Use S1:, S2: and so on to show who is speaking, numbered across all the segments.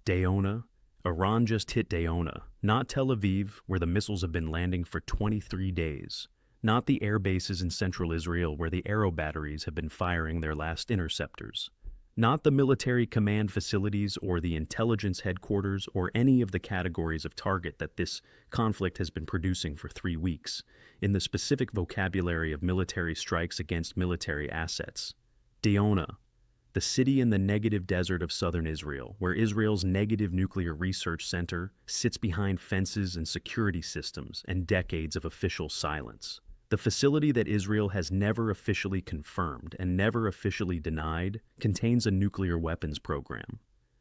S1: Dimona. Iran just hit Dimona, not Tel Aviv, where the missiles have been landing for 23 days. Not the air bases in central Israel where the arrow batteries have been firing their last interceptors. Not the military command facilities or the intelligence headquarters or any of the categories of target that this conflict has been producing for 3 weeks, in the specific vocabulary of military strikes against military assets. Dimona, the city in the negative desert of southern Israel, where Israel's negative nuclear research center sits behind fences and security systems and decades of official silence. The facility that Israel has never officially confirmed and never officially denied contains a nuclear weapons program.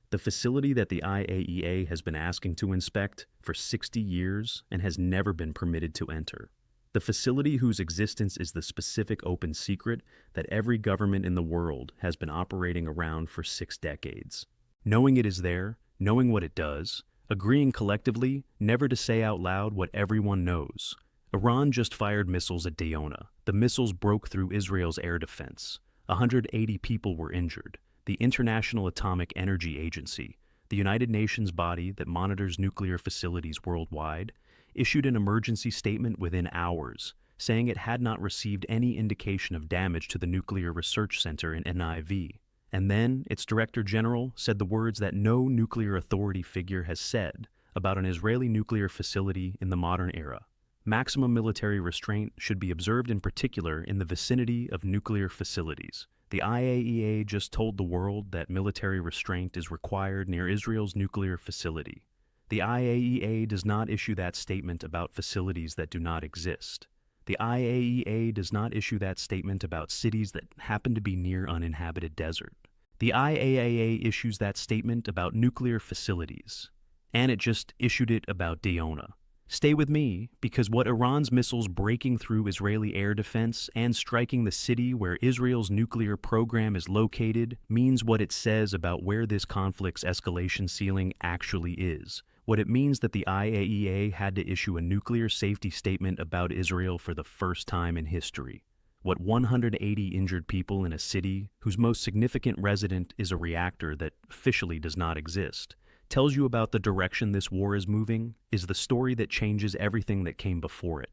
S1: The facility that the IAEA has been asking to inspect for 60 years and has never been permitted to enter. The facility whose existence is the specific open secret that every government in the world has been operating around for 6 decades. Knowing it is there, knowing what it does, agreeing collectively never to say out loud what everyone knows. Iran just fired missiles at Dimona. The missiles broke through Israel's air defense. 180 people were injured. The International Atomic Energy Agency, the United Nations body that monitors nuclear facilities worldwide, issued an emergency statement within hours, saying it had not received any indication of damage to the Nuclear Research Center in NIV. And then, its Director General said the words that no nuclear authority figure has said about an Israeli nuclear facility in the modern era. Maximum military restraint should be observed in particular in the vicinity of nuclear facilities. The IAEA just told the world that military restraint is required near Israel's nuclear facility. The IAEA does not issue that statement about facilities that do not exist. The IAEA does not issue that statement about cities that happen to be near uninhabited desert. The IAEA issues that statement about nuclear facilities. And it just issued it about Dimona. Stay with me, because what Iran's missiles breaking through Israeli air defense and striking the city where Israel's nuclear program is located means what it says about where this conflict's escalation ceiling actually is. What it means that the IAEA had to issue a nuclear safety statement about Israel for the first time in history. What 180 injured people in a city whose most significant resident is a reactor that officially does not exist tells you about the direction this war is moving is the story that changes everything that came before it.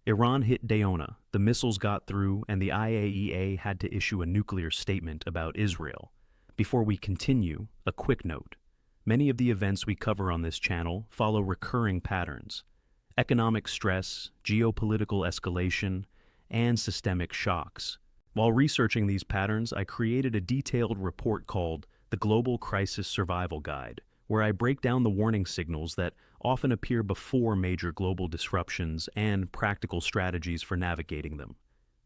S1: Iran hit Dimona, the missiles got through, and the IAEA had to issue a nuclear statement about Israel. Before we continue, a quick note. Many of the events we cover on this channel follow recurring patterns: economic stress, geopolitical escalation, and systemic shocks. While researching these patterns, I created a detailed report called The Global Crisis Survival Guide, where I break down the warning signals that often appear before major global disruptions and practical strategies for navigating them.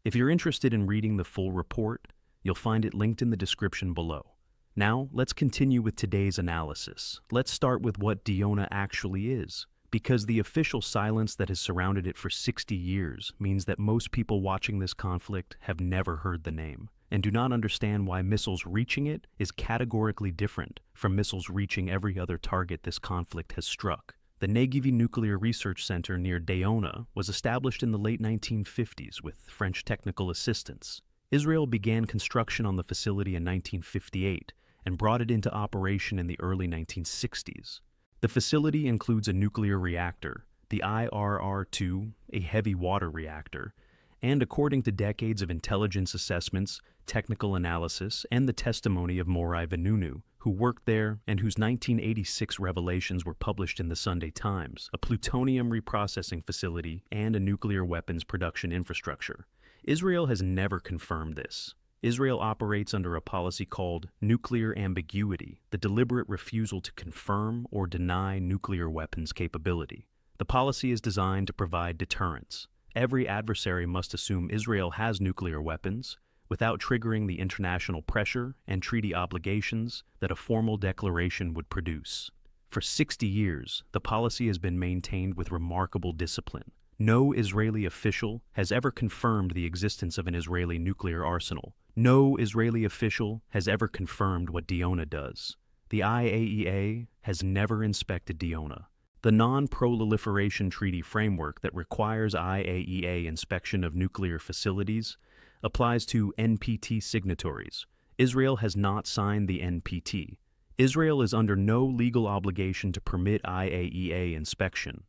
S1: If you're interested in reading the full report, you'll find it linked in the description below. Now, let's continue with today's analysis. Let's start with what Dimona actually is, because the official silence that has surrounded it for 60 years means that most people watching this conflict have never heard the name, and do not understand why missiles reaching it is categorically different from missiles reaching every other target this conflict has struck. The Negev Nuclear Research Center near Dimona was established in the late 1950s with French technical assistance. Israel began construction on the facility in 1958 and brought it into operation in the early 1960s. The facility includes a nuclear reactor, the IRR-2, a heavy water reactor, and according to decades of intelligence assessments, technical analysis, and the testimony of Morai Vanunu, who worked there and whose 1986 revelations were published in the Sunday Times, a plutonium reprocessing facility and a nuclear weapons production infrastructure. Israel has never confirmed this. Israel operates under a policy called nuclear ambiguity, the deliberate refusal to confirm or deny nuclear weapons capability. The policy is designed to provide deterrence. Every adversary must assume Israel has nuclear weapons without triggering the international pressure and treaty obligations that a formal declaration would produce. For 60 years, the policy has been maintained with remarkable discipline. No Israeli official has ever confirmed the existence of an Israeli nuclear arsenal. No Israeli official has ever confirmed what Dimona does. The IAEA has never inspected Dimona. The Non-Proliferation Treaty framework that requires IAEA inspection of nuclear facilities applies to NPT signatories. Israel has not signed the NPT. Israel is under no legal obligation to permit IAEA inspection,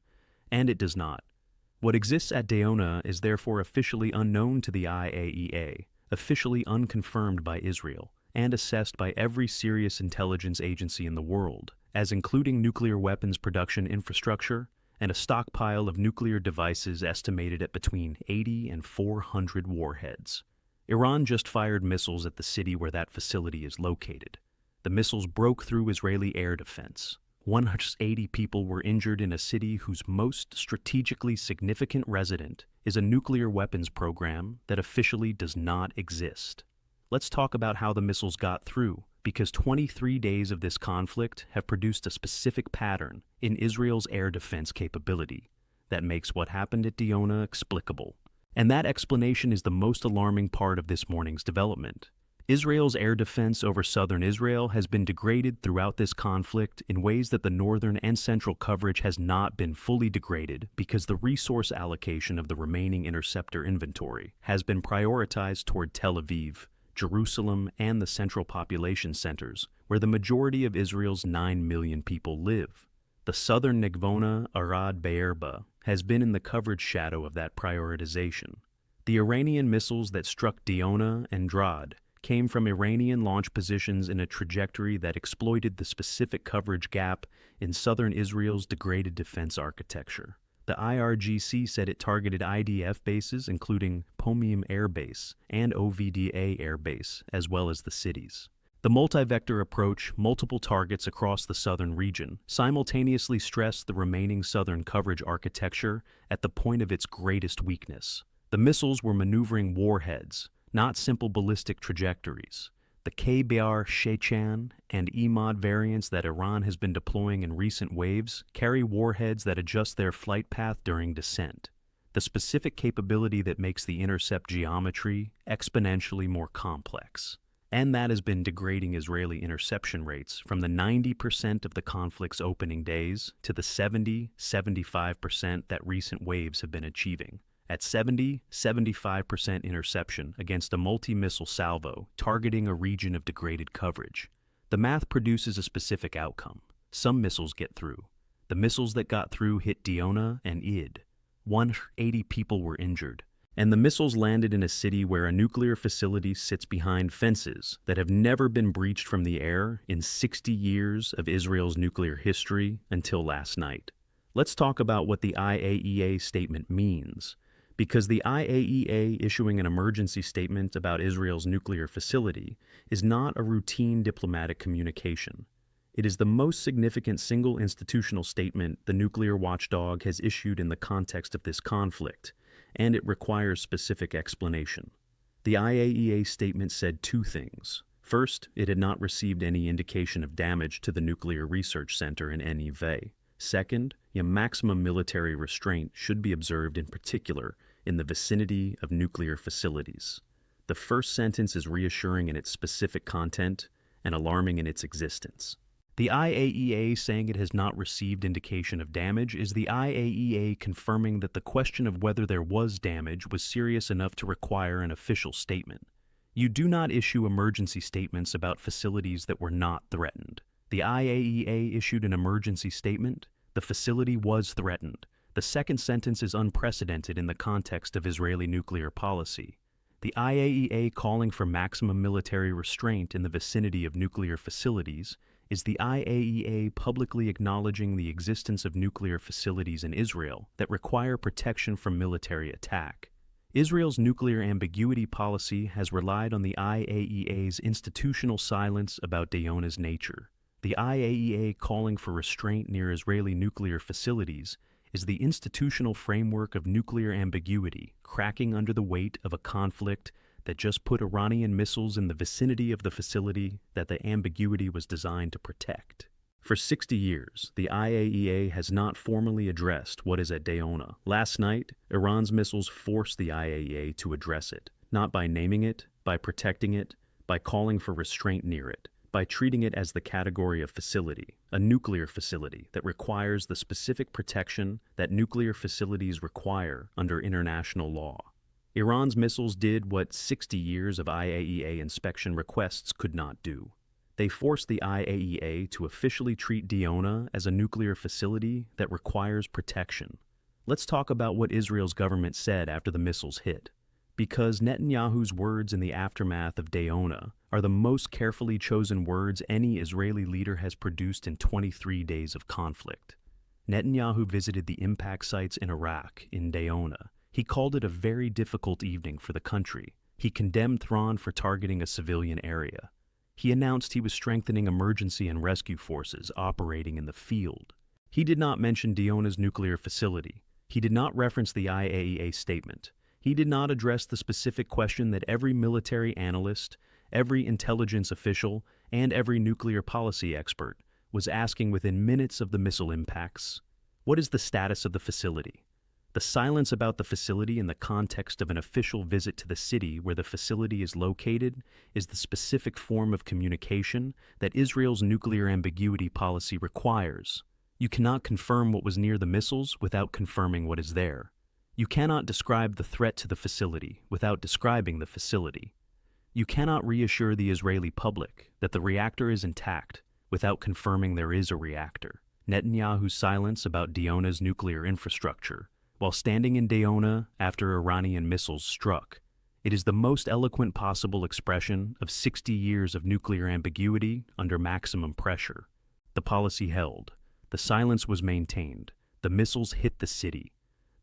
S1: and it does not. What exists at Dimona is therefore officially unknown to the IAEA, officially unconfirmed by Israel, and assessed by every serious intelligence agency in the world, as including nuclear weapons production infrastructure and a stockpile of nuclear devices estimated at between 80 and 400 warheads. Iran just fired missiles at the city where that facility is located. The missiles broke through Israeli air defense. 180 people were injured in a city whose most strategically significant resident is a nuclear weapons program that officially does not exist. Let's talk about how the missiles got through, because 23 days of this conflict have produced a specific pattern in Israel's air defense capability that makes what happened at Dimona explicable. And that explanation is the most alarming part of this morning's development. Israel's air defense over southern Israel has been degraded throughout this conflict in ways that the northern and central coverage has not been fully degraded because the resource allocation of the remaining interceptor inventory has been prioritized toward Tel Aviv, Jerusalem, and the central population centers, where the majority of Israel's 9 million people live. The southern Negvona Arad Be'erba has been in the coverage shadow of that prioritization. The Iranian missiles that struck Dimona and Drad came from Iranian launch positions in a trajectory that exploited the specific coverage gap in southern Israel's degraded defense architecture. The IRGC said it targeted IDF bases, including Pomim Air Base and OVDA Air Base, as well as the cities. The multi-vector approach, multiple targets across the southern region, simultaneously stressed the remaining southern coverage architecture at the point of its greatest weakness. The missiles were maneuvering warheads, not simple ballistic trajectories. The KBR Shechan and Emad variants that Iran has been deploying in recent waves carry warheads that adjust their flight path during descent, the specific capability that makes the intercept geometry exponentially more complex. And that has been degrading Israeli interception rates from the 90% of the conflict's opening days to the 70-75% that recent waves have been achieving. At 70-75% interception against a multi-missile salvo targeting a region of degraded coverage, the math produces a specific outcome. Some missiles get through. The missiles that got through hit Dimona and Id. 180 people were injured. And the missiles landed in a city where a nuclear facility sits behind fences that have never been breached from the air in 60 years of Israel's nuclear history until last night. Let's talk about what the IAEA statement means. Because the IAEA issuing an emergency statement about Israel's nuclear facility is not a routine diplomatic communication. It is the most significant single institutional statement the nuclear watchdog has issued in the context of this conflict, and it requires specific explanation. The IAEA statement said two things. First, it had not received any indication of damage to the Nuclear Research Center in Nive. Second, a maximum military restraint should be observed in particular in the vicinity of nuclear facilities. The first sentence is reassuring in its specific content and alarming in its existence. The IAEA saying it has not received indication of damage is the IAEA confirming that the question of whether there was damage was serious enough to require an official statement. You do not issue emergency statements about facilities that were not threatened. The IAEA issued an emergency statement. The facility was threatened. The second sentence is unprecedented in the context of Israeli nuclear policy. The IAEA calling for maximum military restraint in the vicinity of nuclear facilities is the IAEA publicly acknowledging the existence of nuclear facilities in Israel that require protection from military attack. Israel's nuclear ambiguity policy has relied on the IAEA's institutional silence about Dimona's nature. The IAEA calling for restraint near Israeli nuclear facilities is the institutional framework of nuclear ambiguity cracking under the weight of a conflict that just put Iranian missiles in the vicinity of the facility that the ambiguity was designed to protect. For 60 years, the IAEA has not formally addressed what is at Dimona. Last night, Iran's missiles forced the IAEA to address it, not by naming it, by protecting it, by calling for restraint near it, by treating it as the category of facility, a nuclear facility that requires the specific protection that nuclear facilities require under international law. Iran's missiles did what 60 years of IAEA inspection requests could not do. They forced the IAEA to officially treat Dimona as a nuclear facility that requires protection. Let's talk about what Israel's government said after the missiles hit. Because Netanyahu's words in the aftermath of Dimona are the most carefully chosen words any Israeli leader has produced in 23 days of conflict. Netanyahu visited the impact sites in Iraq, in Dimona. He called it a very difficult evening for the country. He condemned Thrawn for targeting a civilian area. He announced he was strengthening emergency and rescue forces operating in the field. He did not mention Diona's nuclear facility. He did not reference the IAEA statement. He did not address the specific question that every military analyst, every intelligence official, and every nuclear policy expert was asking within minutes of the missile impacts. What is the status of the facility? The silence about the facility in the context of an official visit to the city where the facility is located is the specific form of communication that Israel's nuclear ambiguity policy requires. You cannot confirm what was near the missiles without confirming what is there. You cannot describe the threat to the facility without describing the facility. You cannot reassure the Israeli public that the reactor is intact without confirming there is a reactor. Netanyahu's silence about Diona's nuclear infrastructure while standing in Dimona after Iranian missiles struck. It is the most eloquent possible expression of 60 years of nuclear ambiguity under maximum pressure. The policy held. The silence was maintained. The missiles hit the city.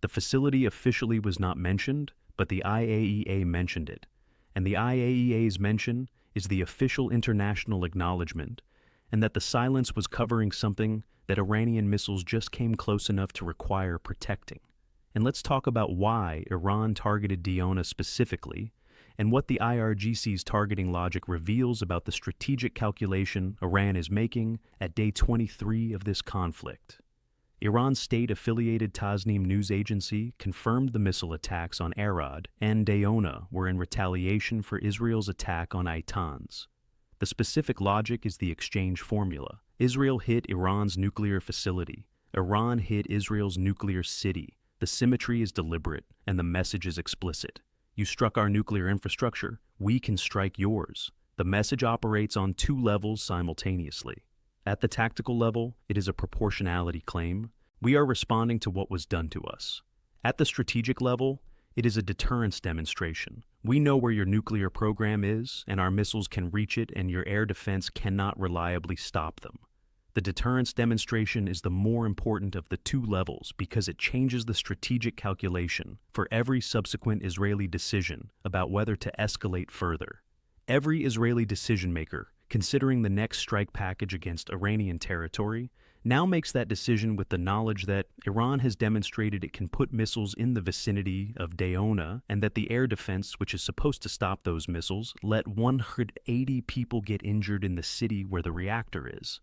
S1: The facility officially was not mentioned, but the IAEA mentioned it. And the IAEA's mention is the official international acknowledgement, and that the silence was covering something that Iranian missiles just came close enough to require protecting. And let's talk about why Iran targeted Dimona specifically, and what the IRGC's targeting logic reveals about the strategic calculation Iran is making at day 23 of this conflict. Iran's state-affiliated Tasnim news agency confirmed the missile attacks on Arad and Dimona were in retaliation for Israel's attack on Natanz. The specific logic is the exchange formula. Israel hit Iran's nuclear facility. Iran hit Israel's nuclear city. The symmetry is deliberate, and the message is explicit. You struck our nuclear infrastructure, we can strike yours. The message operates on two levels simultaneously. At the tactical level, it is a proportionality claim. We are responding to what was done to us. At the strategic level, it is a deterrence demonstration. We know where your nuclear program is, and our missiles can reach it, and your air defense cannot reliably stop them. The deterrence demonstration is the more important of the two levels because it changes the strategic calculation for every subsequent Israeli decision about whether to escalate further. Every Israeli decision-maker, considering the next strike package against Iranian territory, now makes that decision with the knowledge that Iran has demonstrated it can put missiles in the vicinity of Dimona and that the air defense, which is supposed to stop those missiles, let 180 people get injured in the city where the reactor is.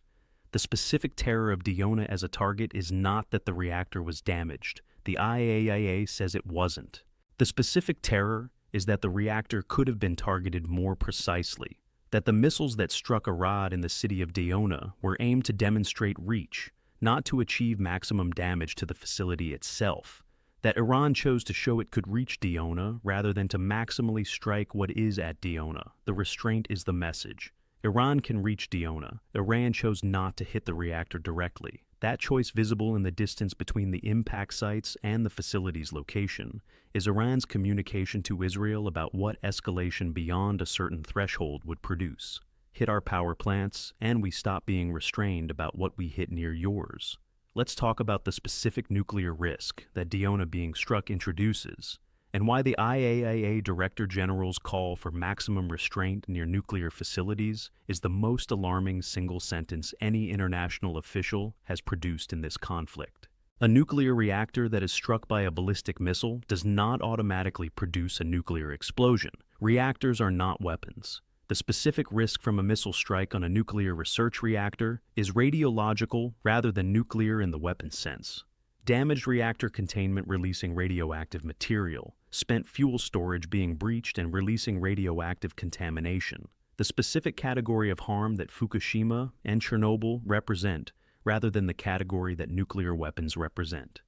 S1: The specific terror of Dimona as a target is not that the reactor was damaged. The IAEA says it wasn't. The specific terror is that the reactor could have been targeted more precisely, that the missiles that struck Arad in the city of Dimona were aimed to demonstrate reach, not to achieve maximum damage to the facility itself, that Iran chose to show it could reach Dimona rather than to maximally strike what is at Dimona. The restraint is the message. Iran can reach Dimona. Iran chose not to hit the reactor directly. That choice, visible in the distance between the impact sites and the facility's location, is Iran's communication to Israel about what escalation beyond a certain threshold would produce. Hit our power plants, and we stop being restrained about what we hit near yours. Let's talk about the specific nuclear risk that Dimona being struck introduces, and why the IAEA Director General's call for maximum restraint near nuclear facilities is the most alarming single sentence any international official has produced in this conflict. A nuclear reactor that is struck by a ballistic missile does not automatically produce a nuclear explosion. Reactors are not weapons. The specific risk from a missile strike on a nuclear research reactor is radiological rather than nuclear in the weapon sense. Damaged reactor containment releasing radioactive material, spent fuel storage being breached and releasing radioactive contamination. The specific category of harm that Fukushima and Chernobyl represent, rather than the category that nuclear weapons represent.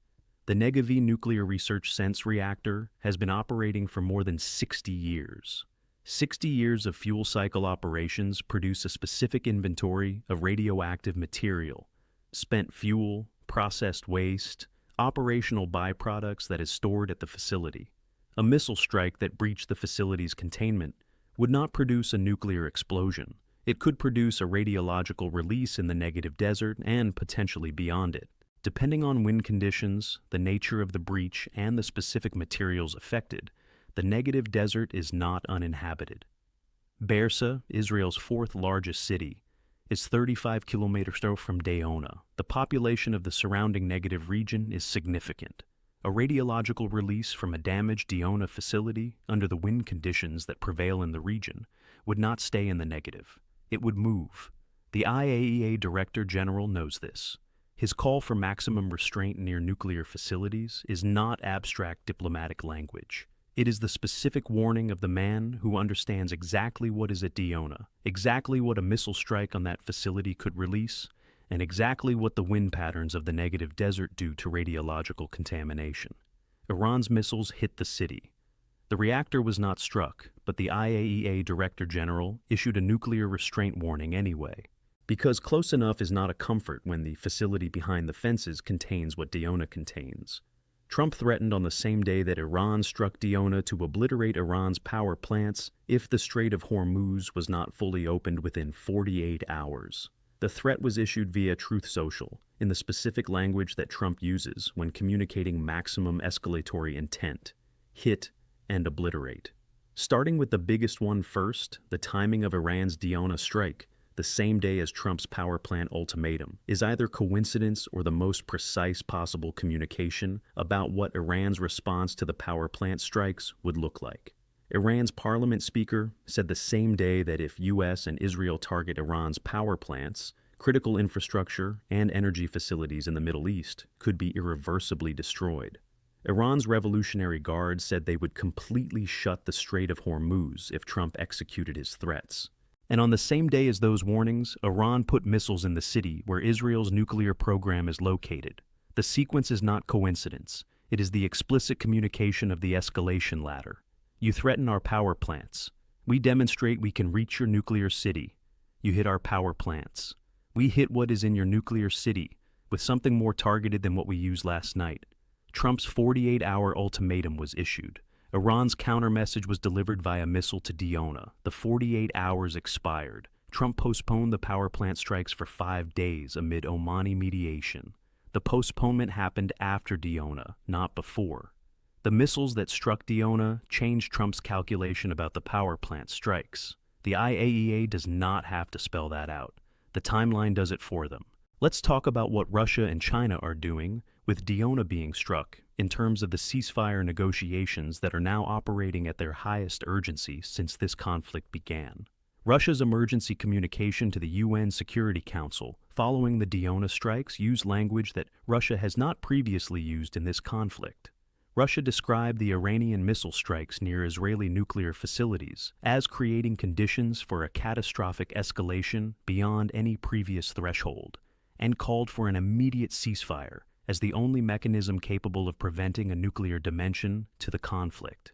S1: The Negavi Nuclear Research Sense reactor has been operating for more than 60 years. 60 years of fuel cycle operations produce a specific inventory of radioactive material, spent fuel, processed waste, operational byproducts that is stored at the facility. A missile strike that breached the facility's containment would not produce a nuclear explosion. It could produce a radiological release in the negative desert and potentially beyond it. Depending on wind conditions, the nature of the breach, and the specific materials affected, the negative desert is not uninhabited. Beersheba, Israel's fourth largest city, is 35 kilometers from Dimona. The population of the surrounding negative region is significant. A radiological release from a damaged Dimona facility under the wind conditions that prevail in the region would not stay in the negative. It would move. The IAEA Director General knows this. His call for maximum restraint near nuclear facilities is not abstract diplomatic language. It is the specific warning of the man who understands exactly what is at Dimona, exactly what a missile strike on that facility could release, and exactly what the wind patterns of the negative desert do to radiological contamination. Iran's missiles hit the city. The reactor was not struck, but the IAEA Director General issued a nuclear restraint warning anyway. Because close enough is not a comfort when the facility behind the fences contains what Dimona contains. Trump threatened on the same day that Iran struck Dimona to obliterate Iran's power plants if the Strait of Hormuz was not fully opened within 48 hours. The threat was issued via Truth Social, in the specific language that Trump uses when communicating maximum escalatory intent: hit and obliterate. Starting with the biggest one first, the timing of Iran's Dimona strike, the same day as Trump's power plant ultimatum, is either coincidence or the most precise possible communication about what Iran's response to the power plant strikes would look like. Iran's parliament speaker said the same day that if US and Israel target Iran's power plants, critical infrastructure and energy facilities in the Middle East could be irreversibly destroyed. Iran's Revolutionary Guard said they would completely shut the Strait of Hormuz if Trump executed his threats. And on the same day as those warnings, Iran put missiles in the city where Israel's nuclear program is located. The sequence is not coincidence. It is the explicit communication of the escalation ladder. You threaten our power plants. We demonstrate we can reach your nuclear city. You hit our power plants. We hit what is in your nuclear city with something more targeted than what we used last night. Trump's 48-hour ultimatum was issued. Iran's counter-message was delivered via missile to Dimona. The 48 hours expired. Trump postponed the power plant strikes for 5 days amid Omani mediation. The postponement happened after Dimona, not before. The missiles that struck Dimona changed Trump's calculation about the power plant strikes. The IAEA does not have to spell that out. The timeline does it for them. Let's talk about what Russia and China are doing with Dimona being struck in terms of the ceasefire negotiations that are now operating at their highest urgency since this conflict began. Russia's emergency communication to the UN Security Council following the Dimona strikes used language that Russia has not previously used in this conflict. Russia described the Iranian missile strikes near Israeli nuclear facilities as creating conditions for a catastrophic escalation beyond any previous threshold, and called for an immediate ceasefire as the only mechanism capable of preventing a nuclear dimension to the conflict.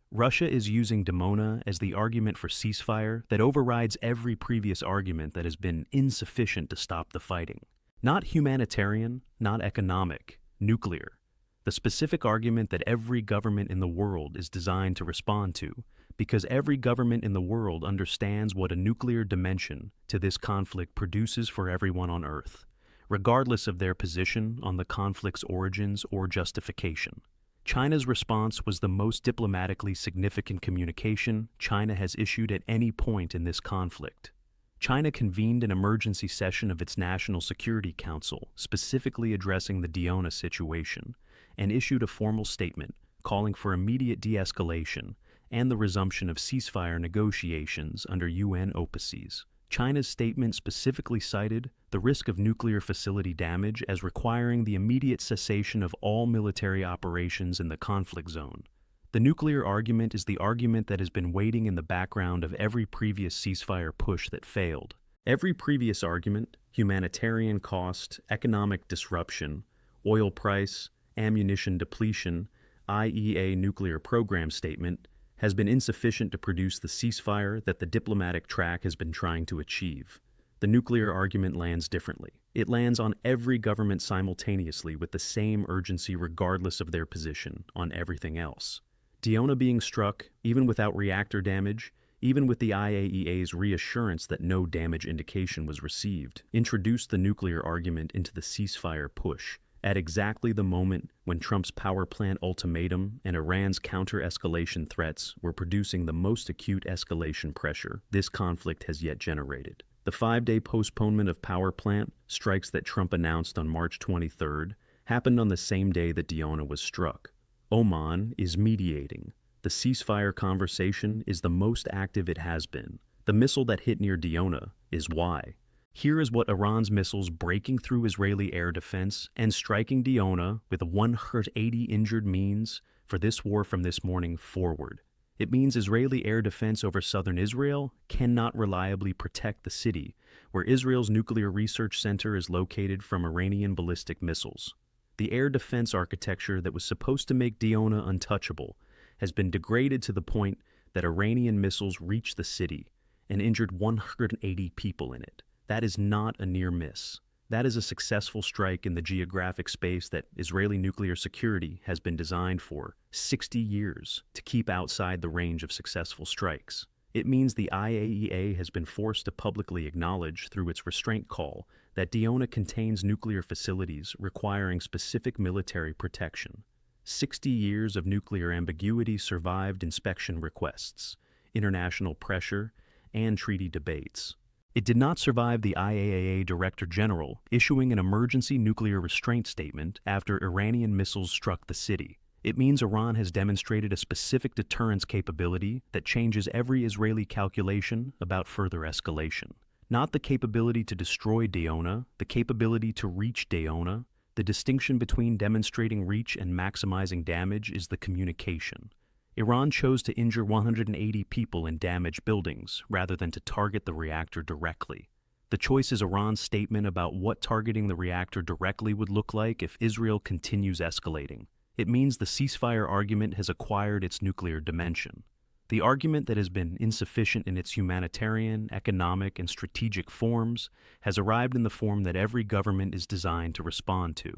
S1: Russia is using Dimona as the argument for ceasefire that overrides every previous argument that has been insufficient to stop the fighting. Not humanitarian, not economic, nuclear. The specific argument that every government in the world is designed to respond to, because every government in the world understands what a nuclear dimension to this conflict produces for everyone on Earth, regardless of their position on the conflict's origins or justification. China's response was the most diplomatically significant communication China has issued at any point in this conflict. China convened an emergency session of its National Security Council specifically addressing the Dimona situation, and issued a formal statement calling for immediate de-escalation and the resumption of ceasefire negotiations under UN auspices. China's statement specifically cited the risk of nuclear facility damage as requiring the immediate cessation of all military operations in the conflict zone. The nuclear argument is the argument that has been waiting in the background of every previous ceasefire push that failed. Every previous argument, humanitarian cost, economic disruption, oil price, ammunition depletion, IAEA nuclear program statement, has been insufficient to produce the ceasefire that the diplomatic track has been trying to achieve. The nuclear argument lands differently. It lands on every government simultaneously with the same urgency regardless of their position on everything else. Dimona being struck, even without reactor damage, even with the IAEA's reassurance that no damage indication was received, introduced the nuclear argument into the ceasefire push, at exactly the moment when Trump's power plant ultimatum and Iran's counter-escalation threats were producing the most acute escalation pressure this conflict has yet generated. The 5-day postponement of power plant strikes that Trump announced on March 23rd happened on the same day that Dimona was struck. Oman is mediating. The ceasefire conversation is the most active it has been. The missile that hit near Dimona is why. Here is what Iran's missiles breaking through Israeli air defense and striking Dimona with 180 injured means for this war from this morning forward. It means Israeli air defense over southern Israel cannot reliably protect the city, where Israel's nuclear research center is located from Iranian ballistic missiles. The air defense architecture that was supposed to make Dimona untouchable has been degraded to the point that Iranian missiles reached the city and injured 180 people in it. That is not a near miss. That is a successful strike in the geographic space that Israeli nuclear security has been designed for 60 years to keep outside the range of successful strikes. It means the IAEA has been forced to publicly acknowledge through its restraint call that Dimona contains nuclear facilities requiring specific military protection. 60 years of nuclear ambiguity survived inspection requests, international pressure, and treaty debates. It did not survive the IAEA Director General issuing an emergency nuclear restraint statement after Iranian missiles struck the city. It means Iran has demonstrated a specific deterrence capability that changes every Israeli calculation about further escalation. Not the capability to destroy Dimona, the capability to reach Dimona. The distinction between demonstrating reach and maximizing damage is the communication. Iran chose to injure 180 people in damaged buildings rather than to target the reactor directly. The choice is Iran's statement about what targeting the reactor directly would look like if Israel continues escalating. It means the ceasefire argument has acquired its nuclear dimension. The argument that has been insufficient in its humanitarian, economic, and strategic forms has arrived in the form that every government is designed to respond to.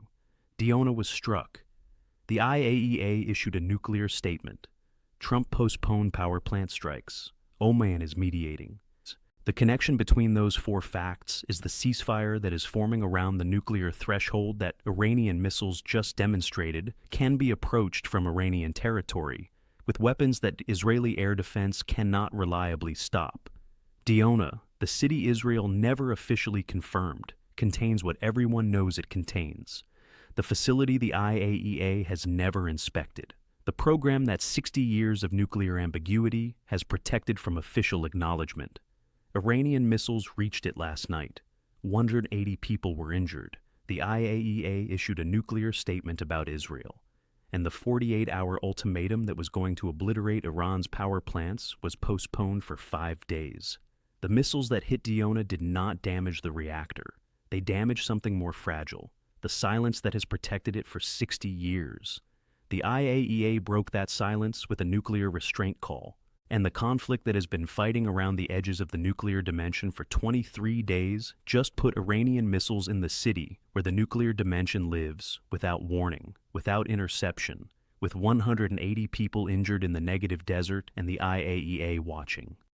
S1: Dimona was struck. The IAEA issued a nuclear statement. Trump postponed power plant strikes. Oman is mediating. The connection between those four facts is the ceasefire that is forming around the nuclear threshold that Iranian missiles just demonstrated can be approached from Iranian territory, with weapons that Israeli air defense cannot reliably stop. Dimona, the city Israel never officially confirmed, contains what everyone knows it contains. The facility the IAEA has never inspected. The program that 60 years of nuclear ambiguity has protected from official acknowledgement. Iranian missiles reached it last night. 180 people were injured. The IAEA issued a nuclear statement about Israel. And the 48-hour ultimatum that was going to obliterate Iran's power plants was postponed for 5 days. The missiles that hit Dimona did not damage the reactor. They damaged something more fragile, the silence that has protected it for 60 years. The IAEA broke that silence with a nuclear restraint call, and the conflict that has been fighting around the edges of the nuclear dimension for 23 days just put Iranian missiles in the city where the nuclear dimension lives without warning, without interception, with 180 people injured in the negative desert and the IAEA watching.